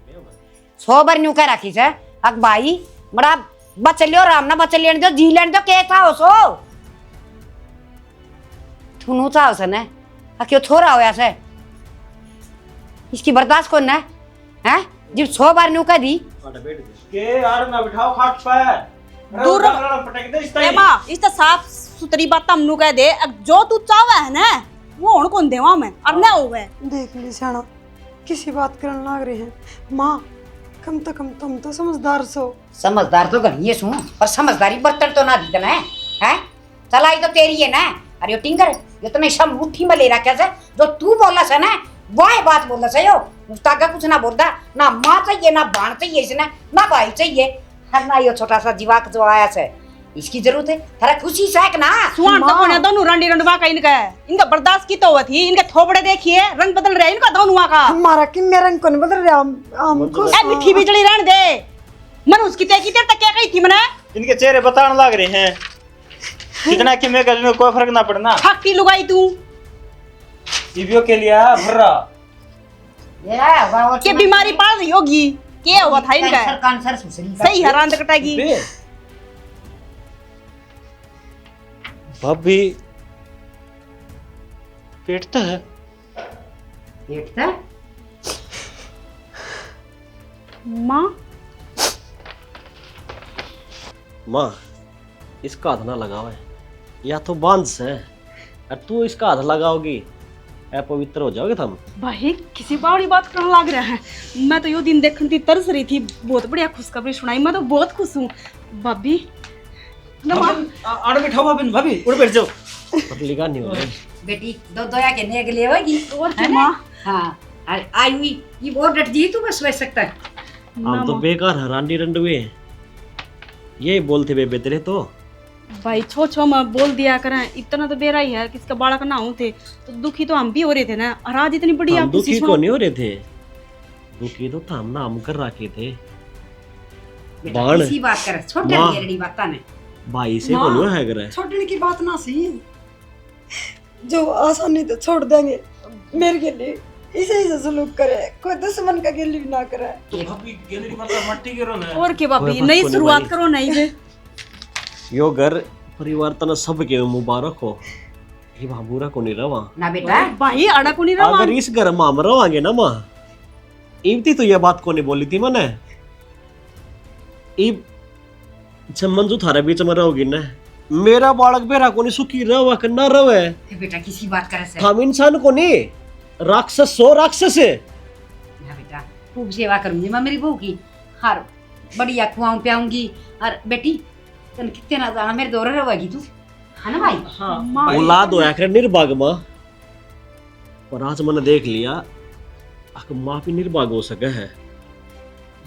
[SPEAKER 4] 100 बार न्यू कह रखी से अक भाई बड़ा बचलियो राम ना बचल लेने दो जी लेने दो के था सो थुनु चाहो से ने क्यों छोरा होया से इसकी बर्दाश्त कौन है हैं जब 100 बार न्यू कह दी
[SPEAKER 3] आटा बैठ गए
[SPEAKER 6] के यार ना बिठाओ खाट पे
[SPEAKER 5] दूर
[SPEAKER 6] पटक दे इस
[SPEAKER 5] ए माँ इस तो साफ सुथरी बात हम कह दे, जो तू चाहे है ना वो हुण कौन देवा मैं और ना होवे।
[SPEAKER 2] देख ली सियाना किसी बात करने लग रहे हैं। माँ कम तो कम तुम तो समझदार सो।
[SPEAKER 4] समझदार तो घनी सू पर समझदारी बर्तन तो ना दी तने हैं चलाई तो तेरी है ना। अरे यो टिंगर ये तो सब मुट्ठी में ले रखा से जो तू बोला से ना वही बात बोला से यो ताका कुछ ना बोलता ना माँ चाहिए ना बाण चाहिए इसने ना भाई चाहिए हर ना यो छोटा सा जीवाक जो आया है इसकी जरूरत है थारा खुशी साक ना
[SPEAKER 5] सुहान तो कोने दोनों रंडी रंडवा का इनका बर्दाश्त की तो हुआ थी इनके थोपड़े देखिए रंग बदल रहे इनका दोनों का
[SPEAKER 2] हमारा कि मेरा रंग कौन बदल रहा हमको
[SPEAKER 5] ए मिठी बिजली रहने दे मन उसकी तेरी तक क्या कही थी मैंने
[SPEAKER 6] इनके चेहरे बताने लग रहे हैं कितना कि मैं कहने कोई फर्क ना पड़ना
[SPEAKER 5] थकती लुगाई तू
[SPEAKER 6] टीवीओ के लिए भर्रा
[SPEAKER 5] के बीमारी पाल रही होगी क्या हुआ था इनका
[SPEAKER 4] कैंसर सुसरी
[SPEAKER 5] सही हैरान कटाएगी
[SPEAKER 6] भाभी पेटता है
[SPEAKER 4] पेट था
[SPEAKER 5] माँ
[SPEAKER 3] माँ इसका हाथ ना लगाओ या तो बांध से और तू इसका हाथ लगाओगी अपवित्र हो जाओगे तुम।
[SPEAKER 5] भाई किसी बावड़ी बात करने लग रहा है मैं तो यो दिन देखने थी तरस रही थी बहुत बढ़िया खुशखबरी सुनाई मैं तो बहुत खुश हूँ भाभी
[SPEAKER 6] आड़ बिठाओ भाभी भाभी उड़ बैठ जाओ
[SPEAKER 3] पतली का नहीं होगी
[SPEAKER 4] बेटी दो दोया के ने के लिए होगी
[SPEAKER 5] और क्या माँ
[SPEAKER 4] हां आई हुई ये बहुत डट जी तू बस वैसे सकता है
[SPEAKER 3] हम तो बेकार हरांडी रंडवे यही बोलते बेबे तेरे तो
[SPEAKER 5] भाई छो छो मैं बोल दिया करें इतना तो बेरा ही है किसका बालक ना हो थे तो दुखी तो हम भी हो रहे थे ना और आज इतनी बड़ी
[SPEAKER 3] हम
[SPEAKER 5] आप
[SPEAKER 3] दुखी को नहीं हो रहे थे दुखी तो हम नाम कर रखे थे
[SPEAKER 4] बेटा
[SPEAKER 3] बाण
[SPEAKER 4] इसी बात कर छोटे
[SPEAKER 3] माँ।
[SPEAKER 4] येरड़ी बात ने
[SPEAKER 3] भाई से को नहीं है करे
[SPEAKER 2] छोड़ने की बात ना सी जो आसानी तो छोड़ देंगे मेरे के लिए इसे ही सलूक करे कोई दुश्मन का गिली भी ना करे
[SPEAKER 6] तो भाभी गैलरी मतलब मट्टी के रोना
[SPEAKER 5] और के भाभी
[SPEAKER 3] कोई बात
[SPEAKER 5] नई
[SPEAKER 3] को नहीं
[SPEAKER 5] शुरुआत
[SPEAKER 3] भाई।
[SPEAKER 5] करो नहीं वे
[SPEAKER 3] यो घर परिवर्तन सबके मुबारक हो ये बाबूरा को नहीं रवा
[SPEAKER 4] ना बेटा
[SPEAKER 5] भाई अड़ा को नहीं रहा
[SPEAKER 3] अगर इस घर में हम रवांगे ना माँ इमती तो ये बात को नहीं बोली थी मैंने इब जब मंजू थारे बीच में रहोगी ना मेरा बालक बेरा को नहीं सुखी रवा कि ना रवे
[SPEAKER 4] बेटा किसी बात करे से
[SPEAKER 3] हम इंसान को नहीं राक्षस सो राक्षस है
[SPEAKER 4] ना बेटा खूब सेवा करूंगी मैं मेरी बहू की हर बढ़िया खुआऊं पियाऊंगी और बेटी तन कितने ना जाना मेरे दौरे रहेगी तू है ना भाई
[SPEAKER 6] हाँ
[SPEAKER 3] औलाद होया कर निर्भाग माँ पर आज मैंने देख लिया माँ भी निर्भाग हो सके है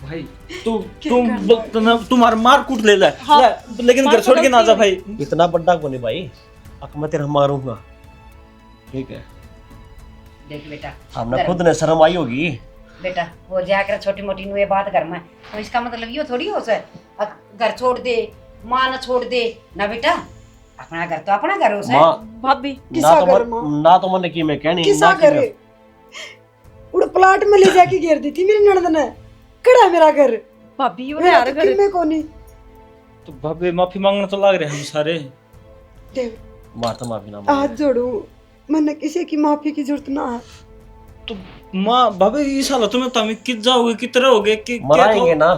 [SPEAKER 6] भाई तुम्हारा मार कूट ले लेकिन घर छोड़ के ना जा भाई
[SPEAKER 3] इतना बड़ा को नहीं भाई मैं तेरा मारूंगा ठीक है
[SPEAKER 4] देख बेटा
[SPEAKER 3] हमने खुद ने शर्म आई होगी
[SPEAKER 4] बेटा वो जाकर छोटी मोटी नु ये बात कर मैं तो इसका मतलब ये थोड़ी हो से घर छोड़ दे मां न छोड़ दे ना बेटा अपना घर तो अपना घर हो से
[SPEAKER 3] माँ
[SPEAKER 5] भाभी
[SPEAKER 2] किसा घर माँ
[SPEAKER 3] ना तो मैंने की मैं कहनी
[SPEAKER 2] किसा
[SPEAKER 3] ना की
[SPEAKER 2] करे उड़ प्लाट में ले जाके घेर दी थी मेरी ननद ने कड़ा मेरा घर
[SPEAKER 5] भाभी वो
[SPEAKER 2] मेरा
[SPEAKER 5] यार
[SPEAKER 2] तो
[SPEAKER 5] घर
[SPEAKER 2] किन्ने को नहीं
[SPEAKER 6] तो भाभी माफी मांगना तो लग रहे हैं हम सारे
[SPEAKER 2] देव
[SPEAKER 3] मार तो माफी ना मांगे।
[SPEAKER 2] हाथ जोड़ू मैंने किसी की माफी की जरूरत ना है
[SPEAKER 6] तो माँ भाभी इस हालत में तो हम कित जाओगे कितने रहोगे कि
[SPEAKER 3] मराएंगे ना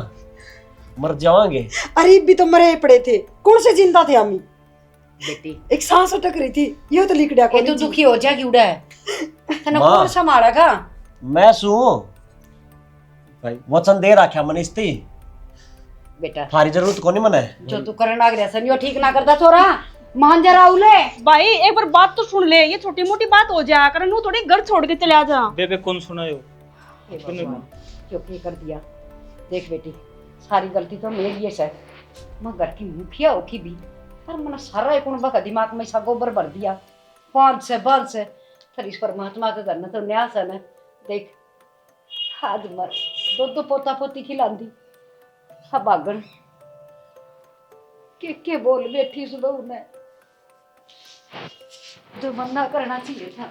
[SPEAKER 3] मर जाएंगे
[SPEAKER 2] अरे भी तो मरे पड़े थे कौन से जिंदा थे हम
[SPEAKER 4] बेटी
[SPEAKER 2] एक सांस अटक रही थी ये तो लिख दिया
[SPEAKER 4] ये तो दुखी हो जाएगी उड़ा है तना
[SPEAKER 3] माँ।
[SPEAKER 4] कौन संभालेगा
[SPEAKER 3] मैं सू भाई वचन दे रखा मैंने इसती
[SPEAKER 4] बेटा
[SPEAKER 3] थारी जरूरत को नहीं मने
[SPEAKER 4] जो तू करने लग रहा है यो ठीक ना करता छोरा मान जरा उले
[SPEAKER 5] भाई एक बार बात तो सुन ले ये छोटी मोटी बात हो जाया कर नू थोड़ी घर छोड़ के चले आ जा
[SPEAKER 6] बेबे कौन सुनायो
[SPEAKER 4] चुप ही कर दिया देख बेटी सारी गलती तो मेरी है मैं घर की मुखिया होकी भी पर मैंने सारा एक उनका दिमाग में सा गोबर भर दिया बांध से फिर इस परमात्मा का करना तो न्यास है ना देख आज मर दो पोता पोती खिलांदी सब आगन के बोल बैठी सुबह ने जो मना करना चाहिए था